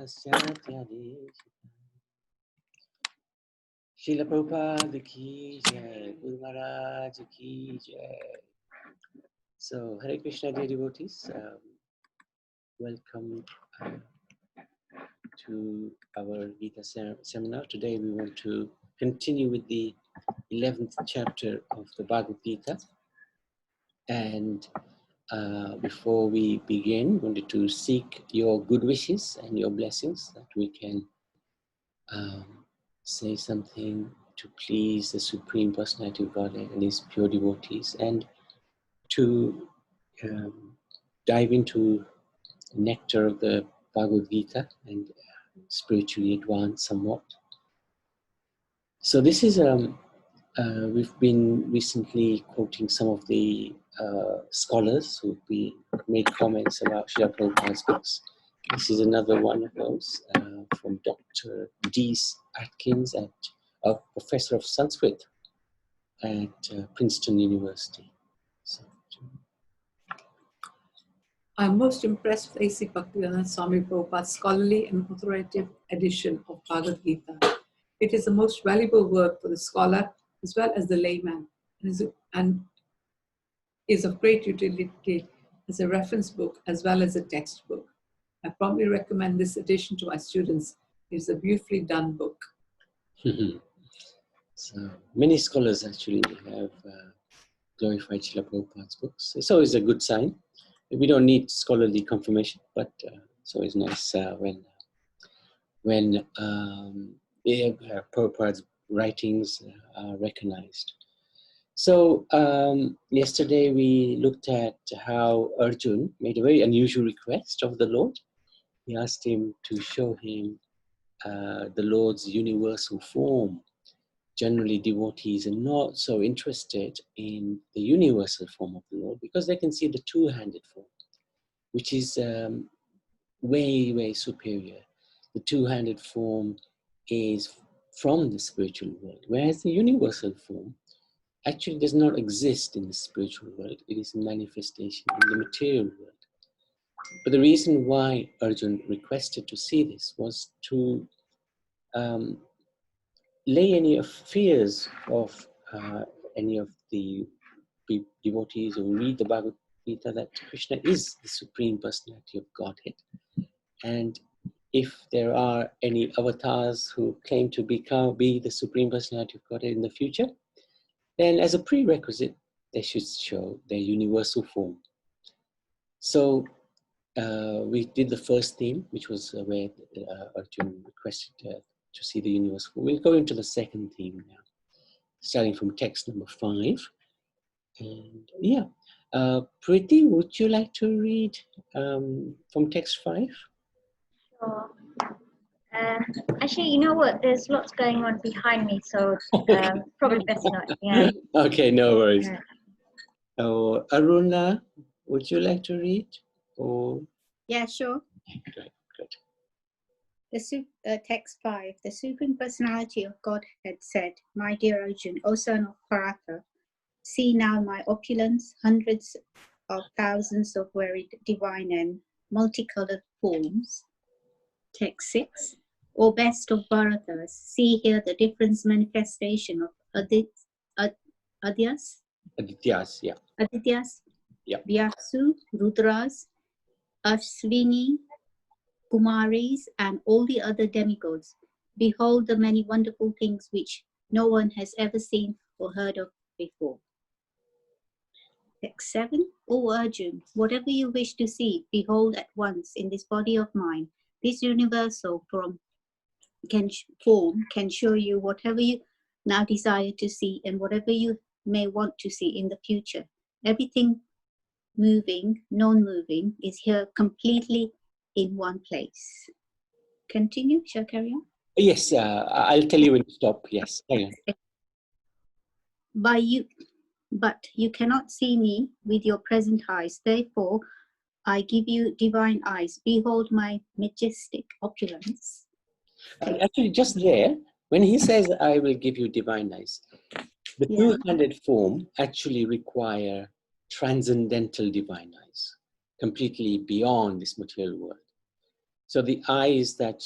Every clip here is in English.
Srila Prabhupada ki jai, Guru Maharaj ki jai. So, Hare Krishna, dear devotees, welcome to our Gita seminar. Today we want to continue with the 11th chapter of the Bhagavad Gita. And before we begin, we wanted to seek your good wishes and your blessings that we can say something to please the Supreme Personality of Godhead and His pure devotees, and to dive into the nectar of the Bhagavad Gita and spiritually advance somewhat. So this is, we've been recently quoting some of the scholars who've made comments about Srila Prabhupada's books. This is another one of those from Dr. D. Atkins, a professor of Sanskrit at Princeton University. So, I'm most impressed with A.C. Bhaktivedanta Swami Prabhupada's scholarly and authoritative edition of Bhagavad Gita. It is the most valuable work for the scholar as well as the layman, and is of great utility as a reference book as well as a textbook. I probably recommend this edition to my students. It is a beautifully done book. So many scholars actually have glorified Srila Prabhupada's books. It's always a good sign. We don't need scholarly confirmation, but it's always nice when Prabhupada's writings are recognized. So yesterday we looked at how Arjun made a very unusual request of the Lord. He asked him to show him the Lord's universal form. Generally, devotees are not so interested in the universal form of the Lord because they can see the two-handed form, which is way, way superior. The two-handed form is from the spiritual world, whereas the universal form actually does not exist in the spiritual world. It is a manifestation in the material world. But the reason why Arjun requested to see this was to lay any of fears of any of the devotees who read the Bhagavad Gita that Krishna is the Supreme Personality of Godhead. And if there are any avatars who claim to be the Supreme Personality of Godhead in the future, then as a prerequisite, they should show their universal form. So we did the first theme, which was where Arjun requested to see the universal form. We'll go into the second theme now, starting from text number 5. And yeah, Priti, would you like to read from text 5? Sure. Actually, you know what? There's lots going on behind me, so probably best not. Yeah. Okay, no worries. Aruna, would you like to read? Or yeah, sure. Great, good. Text 5. The Supreme Personality of Godhead said, "My dear Arjun, O son of Parata, see now my opulence, hundreds of thousands of very divine and multicolored forms." Text 6. O best of Bharatas, see here the different manifestation of Adityas, yeah. Adityas, Yeah. Vyasu, Rudras, Ashwini, Kumaris, and all the other demigods. Behold the many wonderful things which no one has ever seen or heard of before. Text 7. O Arjun, whatever you wish to see, behold at once in this body of mine. This universal form can show you whatever you now desire to see and whatever you may want to see in the future. Everything moving, non-moving is here completely in one place. Continue, shall I carry on? Yes, I'll tell you when to stop. Yes, carry on. But you cannot see me with your present eyes. Therefore, I give you divine eyes. Behold my majestic opulence. Actually, just there, when he says, "I will give you divine eyes," the two-handed form actually require transcendental divine eyes, completely beyond this material world. So the eyes that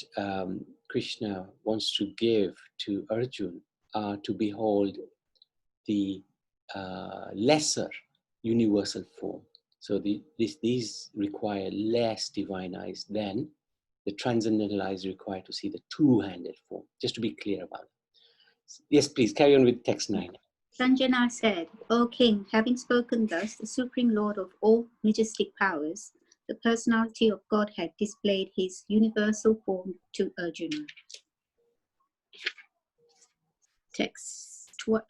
Krishna wants to give to Arjun are to behold the lesser universal form. So these require less divine eyes than the transcendental eyes required to see the two-handed form, just to be clear about it. Yes, please, carry on with text 9. Sanjana said, O king, having spoken thus, the Supreme Lord of all majestic powers, the personality of Godhead displayed his universal form to Arjuna. Text 10,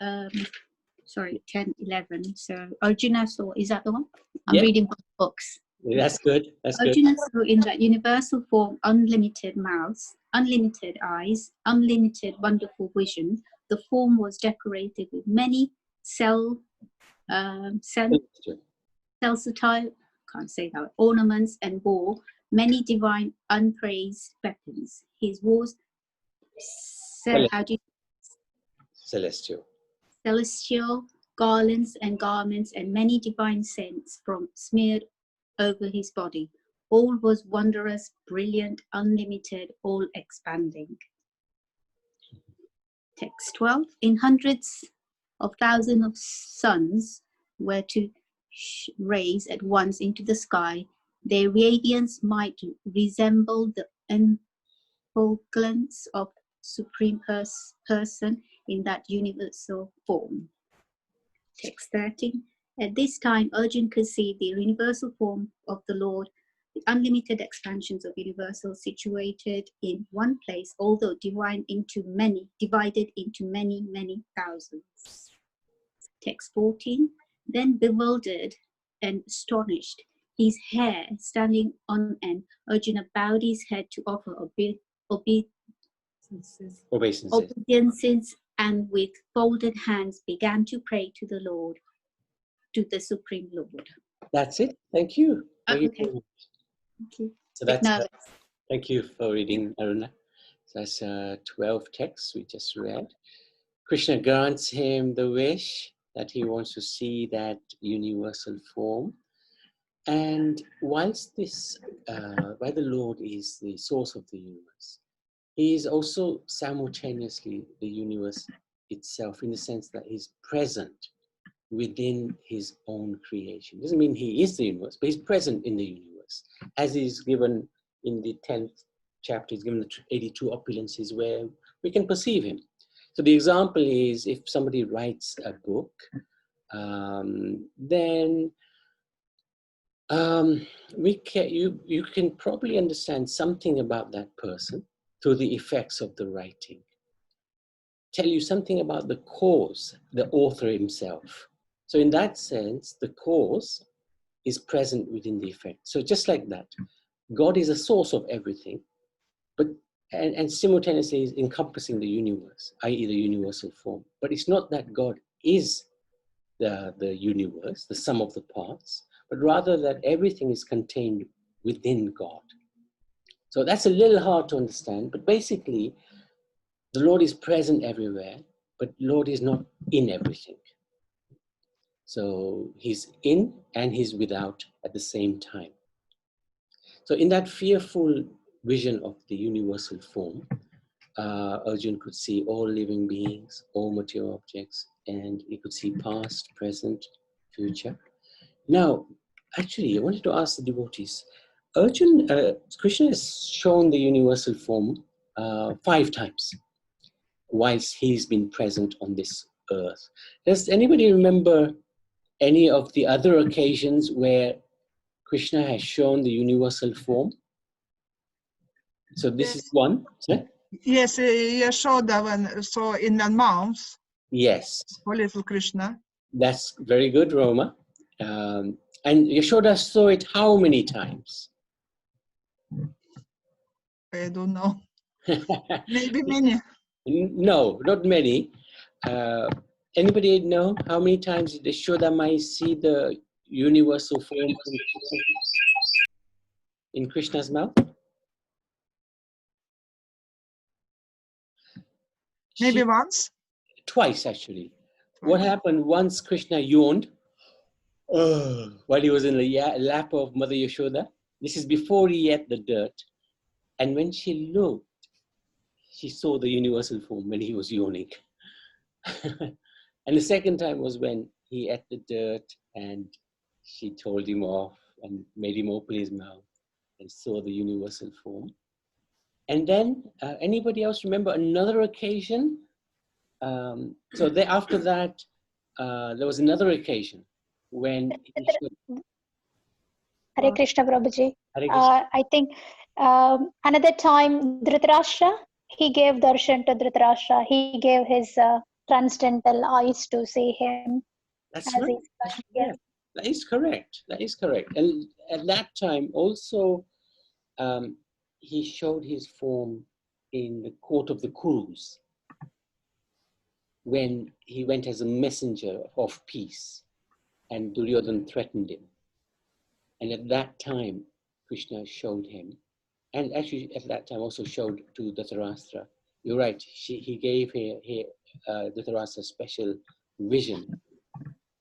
11. So Arjuna saw, is that the one? I'm reading from books. That's good. That's good. Arjuna saw in that universal form unlimited mouths, unlimited eyes, unlimited wonderful vision. The form was decorated with many celestial, can't say that, ornaments, and bore many divine unpraised weapons. His was celestial garlands and garments, and many divine scents from smeared over his body. All was wondrous, brilliant, unlimited, all expanding. Text 12. In hundreds of thousands of suns were to raise at once into the sky. Their radiance might resemble the effulgence of Supreme Person in that universal form. Text 13. At this time, Arjuna could see the universal form of the Lord, the unlimited expansions of universal situated in one place, although divided into many thousands. Text 14. Then bewildered and astonished, his hair standing on end, Arjuna bowed his head to offer obeisances, and with folded hands began to pray to the Lord, to the Supreme Lord. That's it. Thank you. Okay. Thank you. So that's thank you for reading, Aruna. So that's 12 texts we just read. Krishna grants him the wish that he wants to see that universal form. And whilst while the Lord is the source of the universe, he is also simultaneously the universe itself, in the sense that he's present within his own creation. Doesn't mean he is the universe, but he's present in the universe. As is given in the 10th chapter, he's given the 82 opulences where we can perceive him. So the example is, if somebody writes a book, then you can probably understand something about that person through the effects of the writing. Tell you something about the cause, the author himself. So in that sense, the cause is present within the effect. So just like that, God is a source of everything, but and simultaneously is encompassing the universe, i.e. the universal form. But it's not that God is the universe, the sum of the parts, but rather that everything is contained within God. So that's a little hard to understand, but basically, the Lord is present everywhere, but Lord is not in everything. So he's in and he's without at the same time. So in that fearful vision of the universal form, Arjuna could see all living beings, all material objects, and he could see past, present, future. Now, actually, I wanted to ask the devotees, Krishna has shown the universal form 5 times whilst he's been present on this earth. Does anybody remember any of the other occasions where Krishna has shown the universal form? So this is one. Sorry? Yes, Yashoda when saw in a month. Yes. For little Krishna. That's very good, Roma. And Yashoda saw it how many times? I don't know. Maybe many. No, not many. Anybody know how many times did Yashoda might see the universal form in Krishna's mouth? Maybe once? Twice, actually. What happened once Krishna yawned while he was in the lap of Mother Yashoda? This is before he ate the dirt. And when she looked, she saw the universal form when he was yawning. And the second time was when he ate the dirt and she told him off and made him open his mouth and saw the universal form. And then, anybody else remember another occasion? So after that, there was another occasion when he showed, Hare Krishna Prabhuji. Hare Krishna. I think another time Dhritarashtra, he gave darshan to Dhritarashtra. He gave his transcendental eyes to see him. That's as right. he's That's yeah. correct. That is correct. That is correct. And at that time also, he showed his form in the court of the Kurus when he went as a messenger of peace and Duryodhana threatened him. And at that time, Krishna showed him, and actually at that time also showed to Dhritarashtra. You're right, he gave Dhritarashtra a special vision.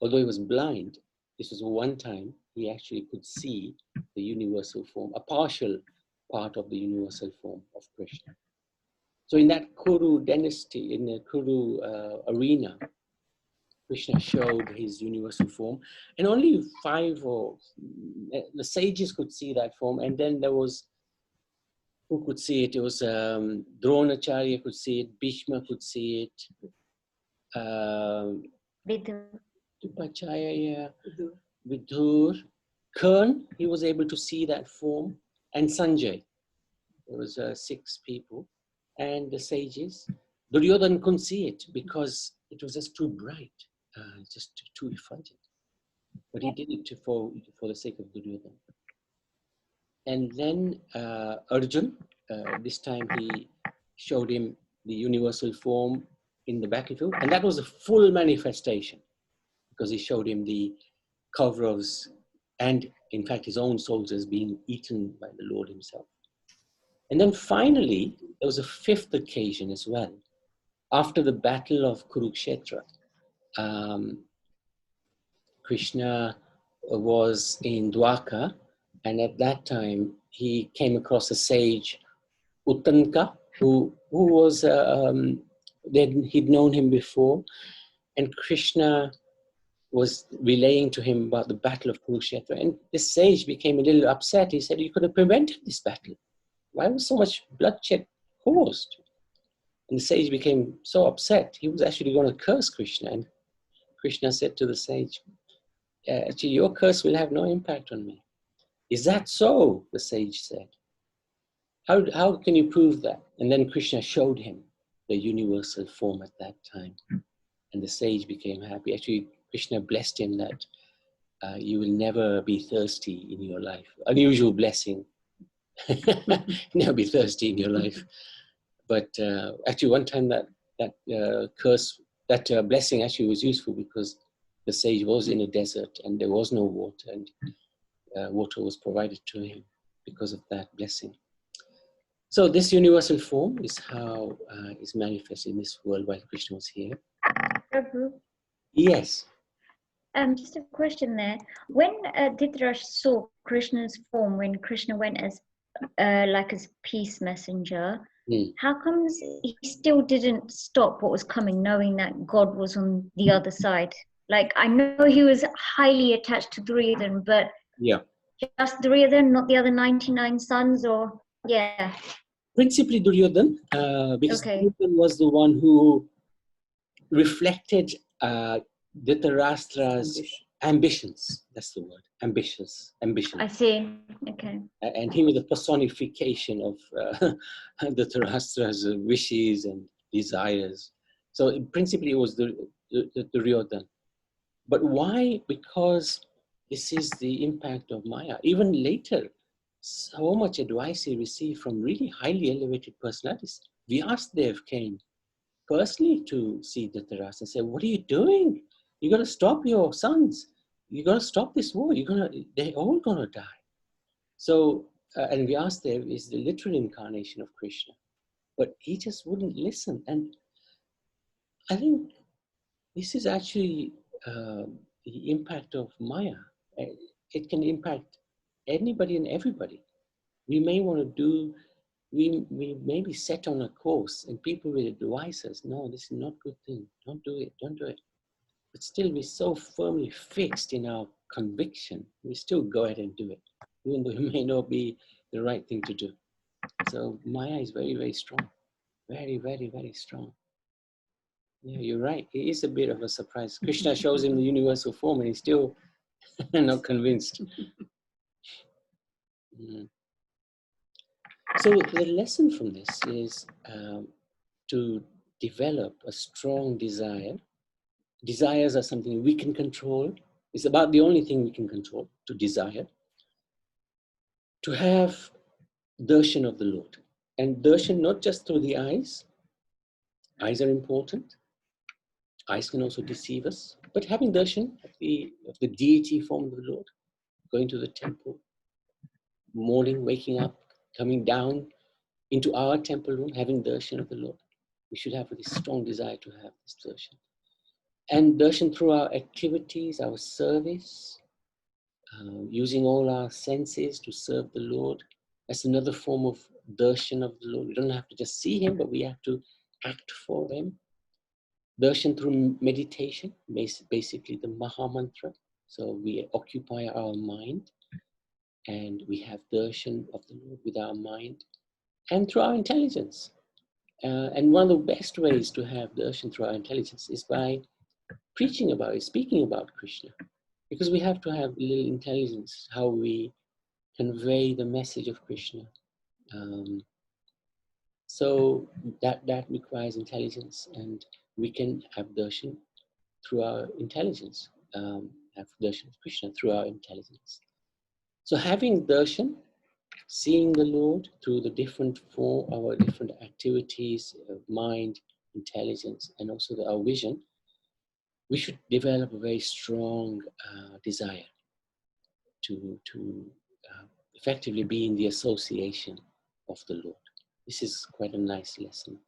Although he was blind, this was one time he actually could see the universal form, a partial part of the universal form of Krishna. So in that Kuru dynasty, in the Kuru arena, Krishna showed his universal form, and only the sages could see that form. And then there was, who could see it? It was Dronacharya could see it, Bhishma could see it, Dupachaya, Vidur, Karn, he was able to see that form, and Sanjay. There was 6 people, and the sages. Duryodhana couldn't see it because it was just too bright, just too effulgent. But he did it for the sake of Duryodhana. And then Arjun, this time he showed him the universal form in the battlefield, and that was a full manifestation because he showed him the Kauravas and, in fact, his own soldiers being eaten by the Lord himself. And then finally, there was a 5th occasion as well. After the battle of Kurukshetra, Krishna was in Dwarka, and at that time he came across a sage, Uttanka, who was, he'd known him before, and Krishna was relaying to him about the battle of Kurukshetra. And this sage became a little upset. He said, you could have prevented this battle. Why was so much bloodshed caused? And the sage became so upset, he was actually going to curse Krishna. And Krishna said to the sage, actually, your curse will have no impact on me. Is that so? The sage said. How can you prove that? And then Krishna showed him the universal form at that time. And the sage became happy. Actually, Krishna blessed him that you will never be thirsty in your life. Unusual blessing. Never be thirsty in your life. But actually, one time that blessing actually was useful because the sage was in a desert and there was no water, and water was provided to him because of that blessing. So this universal form is how is manifested in this world while Krishna was here. Prabhu, Yes. just a question there. When Dhritarashtra saw Krishna's form, when Krishna went as like as peace messenger, how comes he still didn't stop what was coming, knowing that God was on the other side? Like, I know he was highly attached to Duryodhana, but Yeah. just Duryodhana, not the other 99 sons, or yeah. Principally Duryodhana, because Duryodhana was the one who reflected Dhritarashtra's ambitions. That's the word. Ambition. I see. Okay. And he was the personification of Dhritarashtra's wishes and desires. So principally it was the Duryodhana. But why? Because this is the impact of Maya. Even later, so much advice he received from really highly elevated personalities. Vyasadeva came personally to see Dhritarashtra and said, what are you doing? You got to stop your sons. You got to stop this war. They're all going to die. So, and Vyasadeva is the literal incarnation of Krishna. But he just wouldn't listen. And I think this is actually the impact of Maya. It can impact anybody and everybody. We may want to do we maybe set on a course and people will advise us, no, this is not a good thing. Don't do it. Don't do it. But still we're so firmly fixed in our conviction. We still go ahead and do it, even though it may not be the right thing to do. So Maya is very, very strong. Very, very, very strong. Yeah, you're right. It is a bit of a surprise. Krishna shows him the universal form and he's still not convinced. Mm. So the lesson from this is to develop a strong desire. Desires are something we can control. It's about the only thing we can control, to desire. To have darshan of the Lord. And darshan not just through the eyes. Eyes are important. Eyes can also deceive us. But having darshan of the deity form of the Lord, going to the temple, morning, waking up, coming down into our temple room, having darshan of the Lord. We should have this strong desire to have this darshan. And darshan through our activities, our service, using all our senses to serve the Lord. That's another form of darshan of the Lord. We don't have to just see him, but we have to act for him. Darshan through meditation, basically the Maha Mantra. So we occupy our mind and we have darshan of the Lord with our mind and through our intelligence. And one of the best ways to have darshan through our intelligence is by preaching about it, speaking about Krishna. Because we have to have a little intelligence, how we convey the message of Krishna. So that requires intelligence, and we can have darshan through our intelligence, have darshan of Krishna through our intelligence. So having darshan, seeing the Lord through the different form, our different activities of mind, intelligence, and also our vision, we should develop a very strong desire to effectively be in the association of the Lord. This is quite a nice lesson.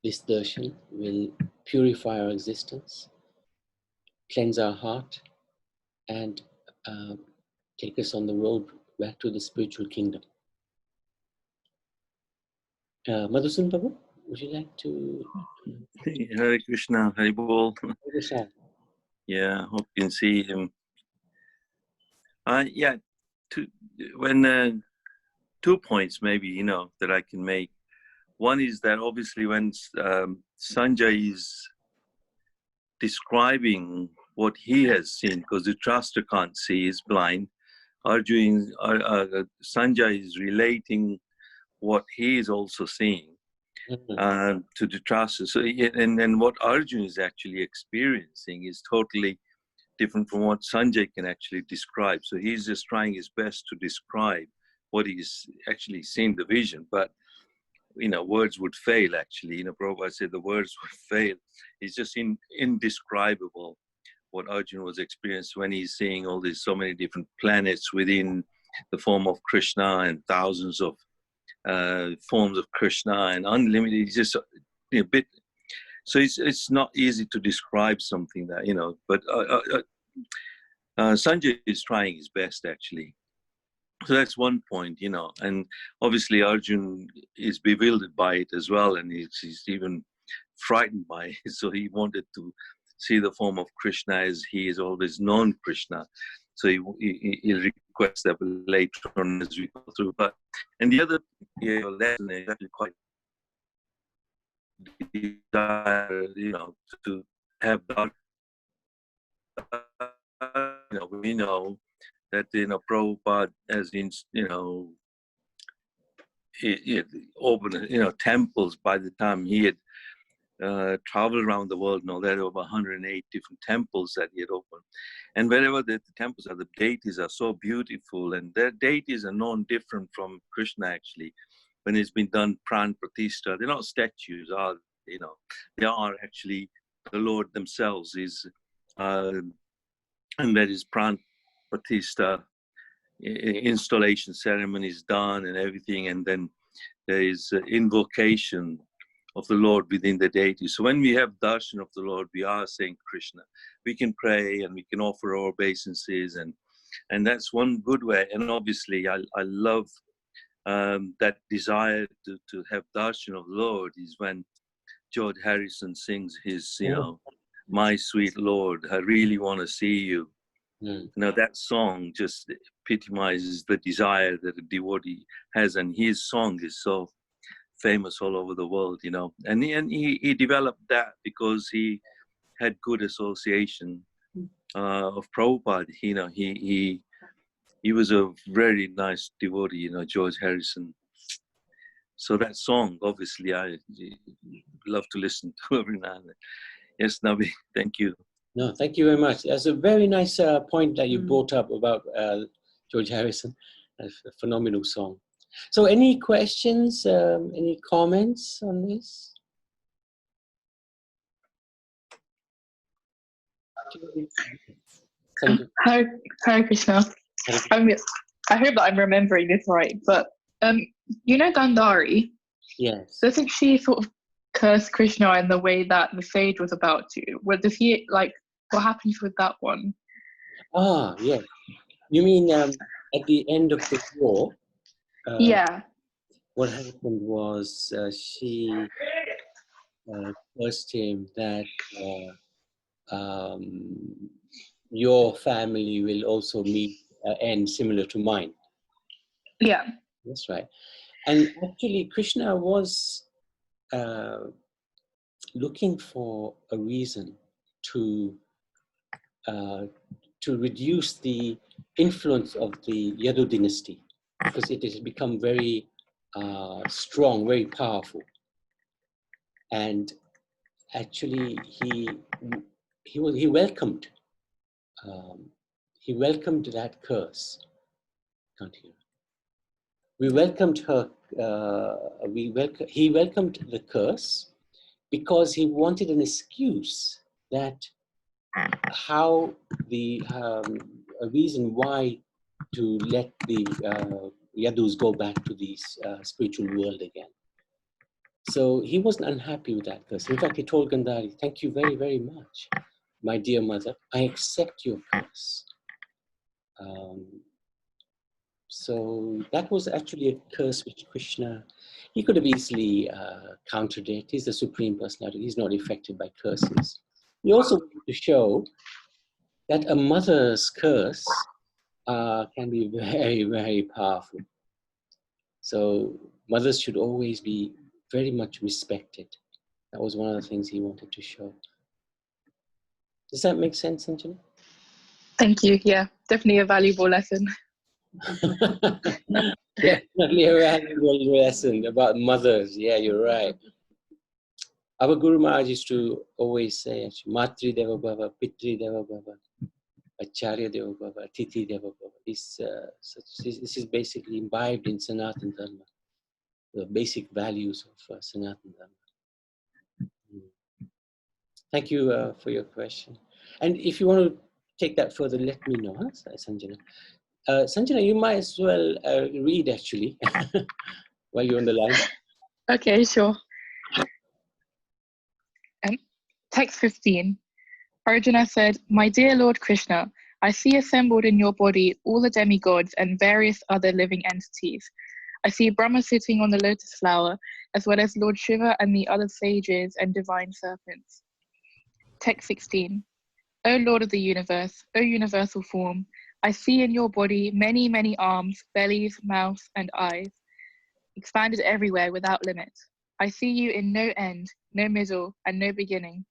This darshan will purify our existence, cleanse our heart, and take us on the road back to the spiritual kingdom. Madhusun Babu, would you like to? Hare Krishna, Hare Bol. Krishna. Yeah, hope you can see him. Yeah, two points maybe, that I can make. One is that obviously when Sanjay is describing what he has seen, because Dhritarashtra can't see, he's blind. Sanjay is relating what he is also seeing to Dhritarashtra. So, and then what Arjun is actually experiencing is totally different from what Sanjay can actually describe. So he's just trying his best to describe what he's actually seen, the vision. But, words would fail, actually. Prabhupada said the words would fail. It's just indescribable what Arjun was experiencing when he's seeing all these so many different planets within the form of Krishna and thousands of forms of Krishna and unlimited. It's just a bit. So it's not easy to describe something that, but Sanjay is trying his best, actually. So that's one point, and obviously Arjun is bewildered by it as well, and he's even frightened by it. So he wanted to see the form of Krishna as he has always known Krishna. So he requests that later on as we go through. And the other lesson is actually quite desire, to have that. We know that Prabhupada has opened temples by the time he had traveled around the world. There are over 108 different temples that he had opened, and wherever the temples are, the deities are so beautiful, and their deities are known different from Krishna actually. When it's been done pran pratishtha, they're not statues, are they? They are actually the Lord themselves. And there is pran pratishtha, installation ceremonies done and everything, and then there is invocation of the Lord within the deity. So when we have darshan of the Lord, we are saying Krishna. We can pray and we can offer our obeisances and And that's one good way. And obviously, I love that desire to have darshan of Lord is when George Harrison sings his, My Sweet Lord, I really want to see you. Now that song just epitomizes the desire that a devotee has, and his song is so famous all over the world, and he developed that because he had good association of Prabhupada. He was a very nice devotee, George Harrison. So that song, obviously, I love to listen to every now and then. Yes, Nabi, thank you. No, thank you very much. That's a very nice point that you brought up about George Harrison. A phenomenal song. So any questions, any comments on this? Hare Krishna. I hope that I'm remembering this right, but Gandhari, yes, doesn't she sort of curse Krishna in the way that the sage was about to? What does he what happens with that one? Ah, yes. You mean at the end of the war? Yeah. What happened was she cursed him that your family will also meet an end similar to mine. Yeah. That's right. And actually, Krishna was looking for a reason to reduce the influence of the Yadu dynasty, because it has become very strong, very powerful. And actually, he welcomed that curse. Can't hear. We welcomed her. He welcomed the curse because he wanted an excuse that how the a reason why to let the Yadus go back to the spiritual world again. So he wasn't unhappy with that curse. In fact, he told Gandhari, "Thank you very, very much, my dear mother. I accept your curse." So that was actually a curse which Krishna, he could have easily countered it. He's the Supreme Personality. He's not affected by curses. He also wanted to show that a mother's curse can be very, very powerful. So mothers should always be very much respected. That was one of the things he wanted to show. Does that make sense, Sanjana? Thank you. Yeah, definitely a valuable lesson. Definitely a valuable lesson about mothers. Yeah, you're right. Our Guru Maharaj used to always say, Matri Deva Bhava, Pitri Deva Bhava, Acharya Deva Bhava, Titi Deva Bhava. This is basically imbibed in Sanatana Dharma, the basic values of Sanatana Dharma. Thank you for your question. And if you want to take that further, let me know, Sanjana. Sanjana, you might as well read actually while you're on the line. Okay, sure. Text 15. Arjuna said, "My dear Lord Krishna, I see assembled in your body all the demigods and various other living entities. I see Brahma sitting on the lotus flower, as well as Lord Shiva and the other sages and divine serpents." Text 16. O Lord of the universe, O universal form, I see in your body many, many arms, bellies, mouths, and eyes, expanded everywhere without limit. I see you in no end, no middle, and no beginning.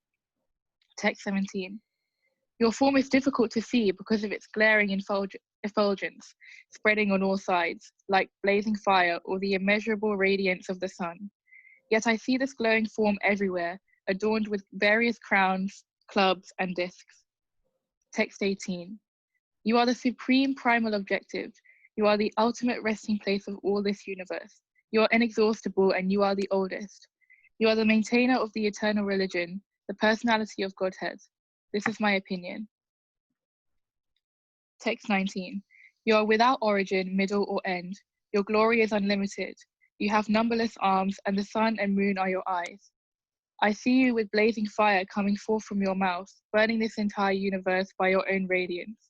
Text 17. Your form is difficult to see because of its glaring effulgence, spreading on all sides, like blazing fire or the immeasurable radiance of the sun. Yet I see this glowing form everywhere, adorned with various crowns, clubs, and discs. Text 18. You are the supreme primal objective. You are the ultimate resting place of all this universe. You are inexhaustible and you are the oldest. You are the maintainer of the eternal religion, the personality of Godhead. This is my opinion. Text 19. You are without origin, middle, or end. Your glory is unlimited. You have numberless arms, and the sun and moon are your eyes. I see you with blazing fire coming forth from your mouth, burning this entire universe by your own radiance.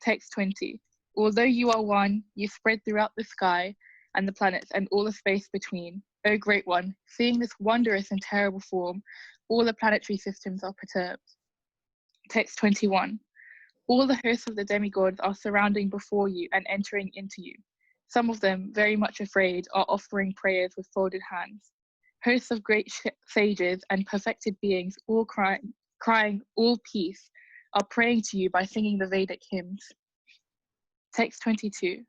Text 20. Although you are one, you spread throughout the sky and the planets and all the space between. O Great One, seeing this wondrous and terrible form, all the planetary systems are perturbed. Text 21. All the hosts of the demigods are surrounding before you and entering into you. Some of them, very much afraid, are offering prayers with folded hands. Hosts of great sages and perfected beings, all crying all peace, are praying to you by singing the Vedic hymns. Text 22.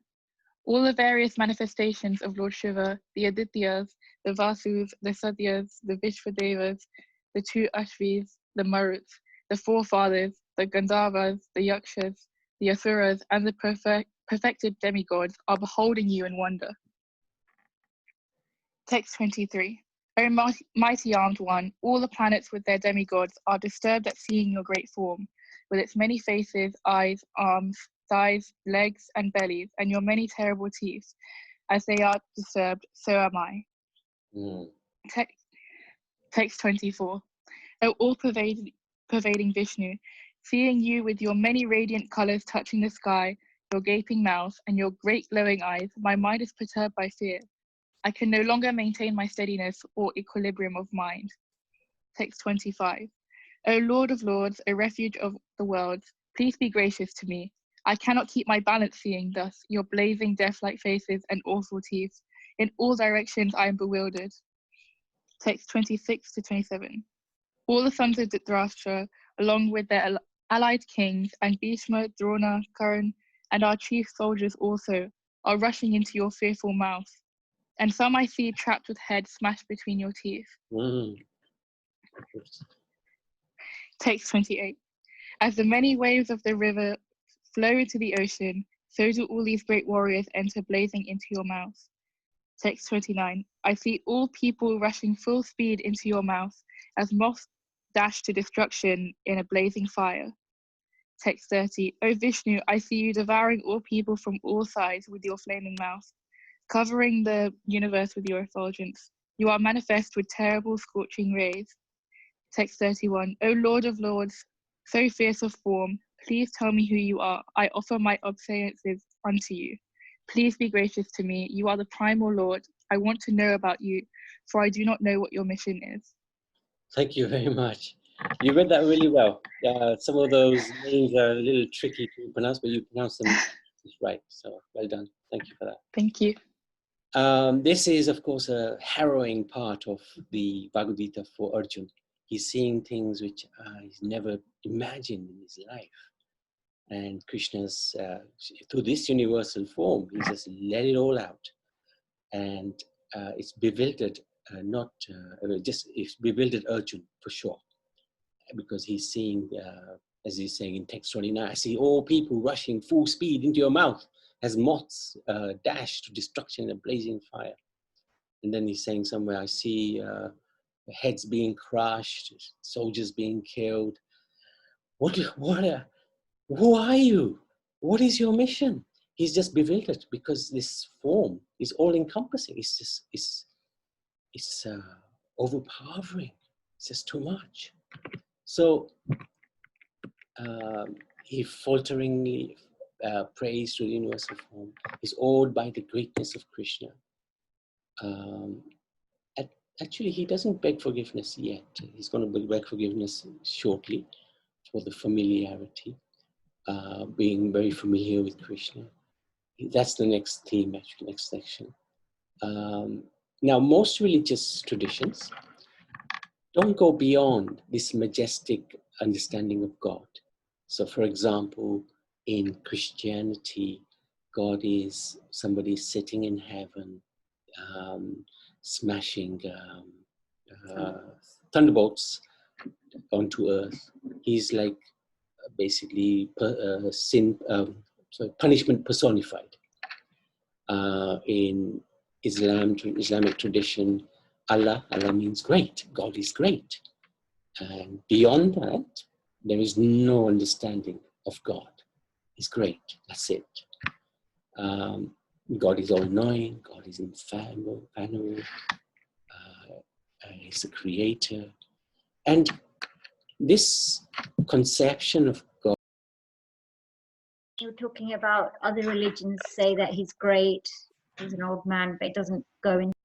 All the various manifestations of Lord Shiva, the Adityas, the Vasus, the Satyas, the Vishvadevas, the two Ashvis, the Maruts, the forefathers, the Gandharvas, the Yakshas, the Asuras, and the perfected demigods are beholding you in wonder. Text 23. O mighty armed one, all the planets with their demigods are disturbed at seeing your great form, with its many faces, eyes, arms, thighs, legs, and bellies, and your many terrible teeth. As they are disturbed, so am I. Text 24. O all-pervading Vishnu, seeing you with your many radiant colors touching the sky, your gaping mouth, and your great glowing eyes, my mind is perturbed by fear. I can no longer maintain my steadiness or equilibrium of mind. Text 25. O Lord of Lords, O refuge of the worlds, please be gracious to me. I cannot keep my balance seeing thus your blazing death-like faces and awful teeth. In all directions I am bewildered. Text 26 to 27. All the sons of Dhritarashtra, along with their allied kings, and Bhishma, Drona, Karna, and our chief soldiers also, are rushing into your fearful mouth. And some I see trapped with heads smashed between your teeth. Text 28. As the many waves of the river flow into the ocean, so do all these great warriors enter blazing into your mouth. Text 29. I see all people rushing full speed into your mouth, as moths dash to destruction in a blazing fire. Text 30. O Vishnu, I see you devouring all people from all sides with your flaming mouth, covering the universe with your effulgence. You are manifest with terrible scorching rays. Text 31. O Lord of Lords, so fierce of form, please tell me who you are. I offer my obeisances unto you. Please be gracious to me. You are the primal Lord. I want to know about you, for I do not know what your mission is. Thank you very much. You read that really well. Some of those names are a little tricky to pronounce, but you pronounce them right. So well done. Thank you for that. Thank you. This is, of course, a harrowing part of the Bhagavad Gita for Arjuna. He's seeing things which he's never imagined in his life. And Krishna's, through this universal form, he just let it all out. And it's bewildered, it's bewildered Arjuna for sure. Because he's seeing, as he's saying in text 29, I see all people rushing full speed into your mouth as moths dash to destruction in a blazing fire. And then he's saying somewhere, I see heads being crushed, soldiers being killed. Who are you? What is your mission? He's just bewildered because this form is all encompassing. It's overpowering. It's just too much. So he falteringly prays to the universal form. He's awed by the greatness of Krishna. Actually, he doesn't beg forgiveness yet. He's going to beg forgiveness shortly for the familiarity, being very familiar with Krishna. That's the next theme, actually, next section. Now, most religious traditions don't go beyond this majestic understanding of God. So, for example, in Christianity, God is somebody sitting in heaven, smashing thunderbolts onto earth. He's like basically punishment personified. In Islamic tradition, Allah means great. God is great. And beyond that, there is no understanding of God. He's great. That's it. God is all-knowing. God is infallible. He's the creator. And this conception of God you're talking about other religions say that he's great, he's an old man, but it doesn't go into